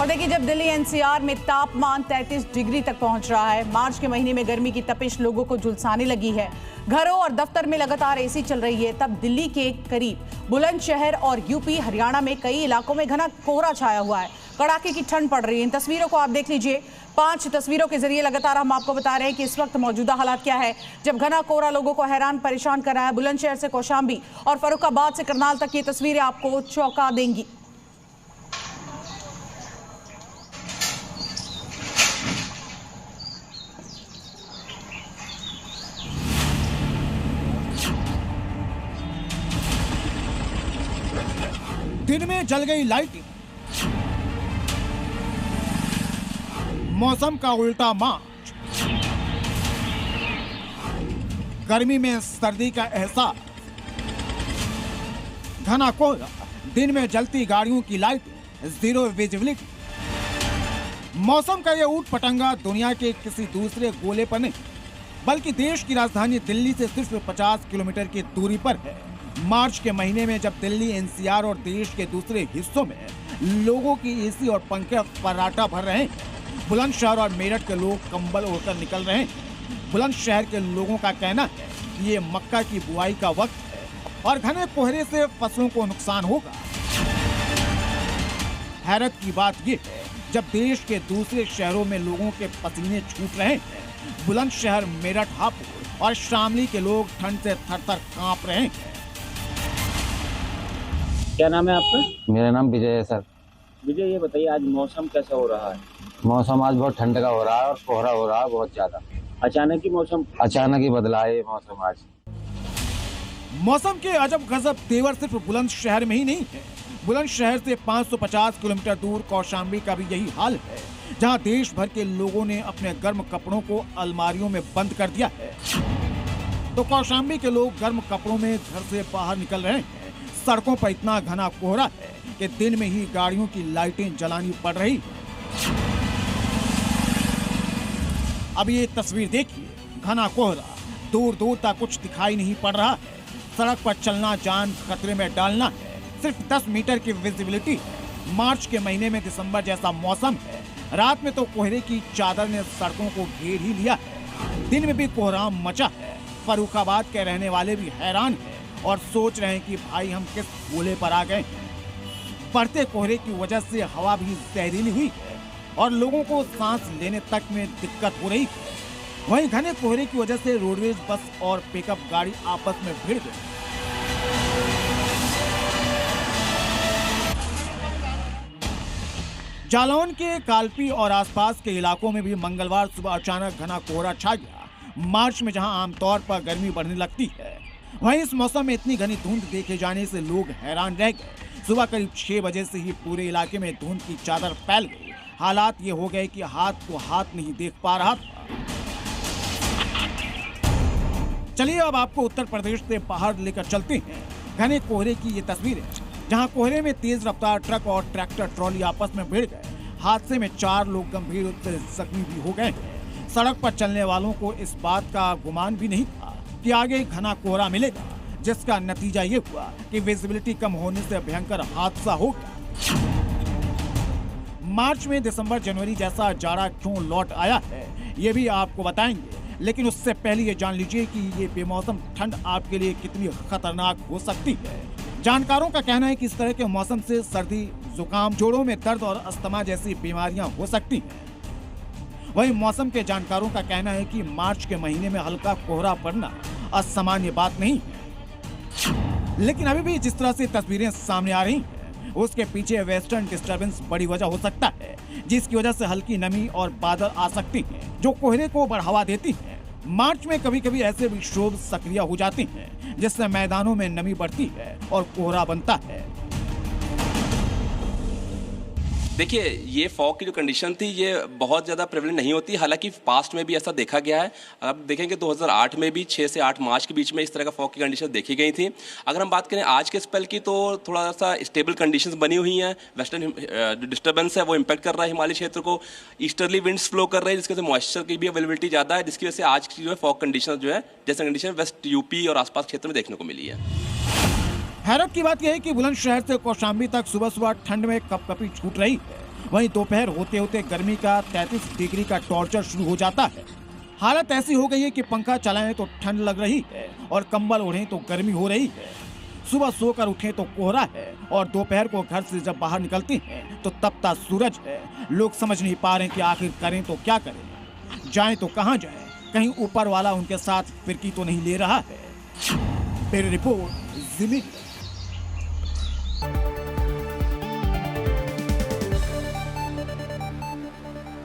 और देखिए, जब दिल्ली एनसीआर में तापमान 33 डिग्री तक पहुंच रहा है, मार्च के महीने में गर्मी की तपिश लोगों को झुलसाने लगी है, घरों और दफ्तर में लगातार एसी चल रही है, तब दिल्ली के करीब बुलंदशहर और यूपी हरियाणा में कई इलाकों में घना कोहरा छाया हुआ है। कड़ाके की ठंड पड़ रही है। इन तस्वीरों को आप देख लीजिए। 5 तस्वीरों के जरिए लगातार हम आपको बता रहे हैं कि इस वक्त मौजूदा हालात क्या है, जब घना कोहरा लोगों को हैरान परेशान कर रहा है। बुलंदशहर से कौशाम्बी और फर्रुखाबाद से करनाल तक ये तस्वीरें आपको चौंका देंगी। दिन में जल गई लाइटिंग, मौसम का उल्टा मार्च, गर्मी में सर्दी का एहसास, घना कोहरा, दिन में जलती गाड़ियों की लाइट, जीरो विजिबिलिटी। मौसम का यह ऊट पटंगा दुनिया के किसी दूसरे गोले पर नहीं, बल्कि देश की राजधानी दिल्ली से सिर्फ 50 किलोमीटर की दूरी पर है। मार्च के महीने में जब दिल्ली एनसीआर और देश के दूसरे हिस्सों में लोगों की एसी और पंखे फर्राटा भर रहे हैं, बुलंदशहर और मेरठ के लोग कंबल ओढ़कर निकल रहे हैं। बुलंदशहर के लोगों का कहना है कि ये मक्का की बुआई का वक्त है और घने कोहरे से फसलों को नुकसान होगा। हैरत की बात ये है, जब देश के दूसरे शहरों में लोगों के पसीने छूट रहे हैं, बुलंदशहर, मेरठ, हापुड़ और शामली के लोग ठंड से थर-थर कांप रहे हैं। क्या नाम है आपका? मेरा नाम विजय है सर। विजय, ये बताइए आज मौसम कैसा हो रहा है? मौसम आज बहुत ठंड का हो रहा है और कोहरा हो रहा है बहुत ज्यादा। अचानक ही मौसम बदला है ये मौसम आज। मौसम के अजब गजब तेवर सिर्फ बुलंदशहर में ही नहीं है। बुलंदशहर से 550 किलोमीटर दूर कौशाम्बी का भी यही हाल है, जहां देश भर के लोगों ने अपने गर्म कपड़ों को अलमारियों में बंद कर दिया है। तो कौशाम्बी के लोग गर्म कपड़ों में घर से बाहर निकल रहे हैं। सड़कों पर इतना घना कोहरा है कि दिन में ही गाड़ियों की लाइटें जलानी पड़ रही है। अब ये तस्वीर देखिए, घना कोहरा, दूर दूर तक कुछ दिखाई नहीं पड़ रहा है। सड़क पर चलना जान खतरे में डालना है। सिर्फ 10 मीटर की विजिबिलिटी है। मार्च के महीने में दिसंबर जैसा मौसम है। रात में तो कोहरे की चादर ने सड़कों को घेर ही लिया है। दिन में भी कोहराम मचा है। फर्रुखाबाद के रहने वाले भी हैरान हैं और सोच रहे हैं कि भाई हम किस गोले पर आ गए। बढ़ते कोहरे की वजह से हवा भी जहरीली हुई है और लोगों को सांस लेने तक में दिक्कत हो रही है। वहीं घने कोहरे की वजह से रोडवेज बस और पिकअप गाड़ी आपस में भिड़ गई। जालौन के कालपी और आसपास के इलाकों में भी मंगलवार सुबह अचानक घना कोहरा छा गया। मार्च में जहां आमतौर पर गर्मी बढ़ने लगती है, वहीं इस मौसम में इतनी घनी धुंध देखे जाने से लोग हैरान रह गए। सुबह करीब 6 बजे से ही पूरे इलाके में धुंध की चादर फैल गई। हालात ये हो गए कि हाथ को हाथ नहीं देख पा रहा था। चलिए अब आपको उत्तर प्रदेश से बाहर लेकर चलते हैं। घने कोहरे की ये तस्वीर है, जहां कोहरे में तेज रफ्तार ट्रक और ट्रैक्टर ट्रॉली आपस में भिड़ गए। हादसे में 4 लोग गंभीर रूप से जख्मी भी हो गए हैं। सड़क पर चलने वालों को इस बात का गुमान भी नहीं था कि आगे घना कोहरा मिलेगा, जिसका नतीजा ये हुआ कि विजिबिलिटी कम होने से भयंकर हादसा हो गया। मार्च में दिसंबर जनवरी जैसा जाड़ा क्यों लौट आया है, ये भी आपको बताएंगे, लेकिन उससे पहले ये जान लीजिए कि ये बेमौसम ठंड आपके लिए कितनी खतरनाक हो सकती है। जानकारों का कहना है कि इस तरह के मौसम से सर्दी, जुकाम, जोड़ों में दर्द और अस्थमा जैसी बीमारियां हो सकती हैं। वहीं मौसम के जानकारों का कहना है कि मार्च के महीने में हल्का कोहरा पड़ना असामान्य बात नहीं है। लेकिन अभी भी जिस तरह से तस्वीरें सामने आ रही हैं, उसके पीछे वेस्टर्न डिस्टर्बेंस बड़ी वजह हो सकता है, जिसकी वजह से हल्की नमी और बादल आ सकती हैं, जो कोहरे को बढ़ावा देती हैं। मार्च में कभी कभी ऐसे विक्षोभ सक्रिय हो जाते हैं, जिससे मैदानों में नमी बढ़ती है और कोहरा बनता है। देखिए, ये फॉग की जो कंडीशन थी ये बहुत ज़्यादा प्रेवलेंट नहीं होती, हालांकि पास्ट में भी ऐसा देखा गया है। आप देखेंगे 2008 में भी 6 से 8 मार्च के बीच में इस तरह का फॉग की कंडीशन देखी गई थी। अगर हम बात करें आज के स्पेल की, तो थोड़ा सा स्टेबल कंडीशंस बनी हुई हैं। वेस्टर्न डिस्टर्बेंस है वो इम्पैक्ट कर रहा है हिमालय क्षेत्र को। ईस्टर्ली विंड्स फ्लो कर रहे हैं, जिसकी वजह से मॉइस्चर की भी अवेलेबिलिटी ज़्यादा है, जिसकी वजह से आज की जो है फॉग कंडीशन जो है जैसे कंडीशन वेस्ट यूपी और आसपास क्षेत्र में देखने को मिली है। हैरत की बात यह है कि बुलंदशहर से कौशाम्बी तक सुबह सुबह ठंड में कपकपी छूट रही है। वहीं दोपहर होते होते गर्मी का 33 डिग्री का टॉर्चर शुरू हो जाता है। हालत ऐसी हो गई है कि पंखा चलाएं तो ठंड लग रही है और कंबल ओढ़ें तो गर्मी हो रही है। सुबह सोकर उठें तो कोहरा है और दोपहर को घर से जब बाहर निकलते हैं तो तपता सूरज है। लोग समझ नहीं पा रहे कि आखिर करें तो क्या करें, जाएं तो कहां जाएं, कहीं ऊपर वाला उनके साथ फिरकी तो नहीं ले रहा है। ब्यूरो रिपोर्ट, ज़ी मीडिया।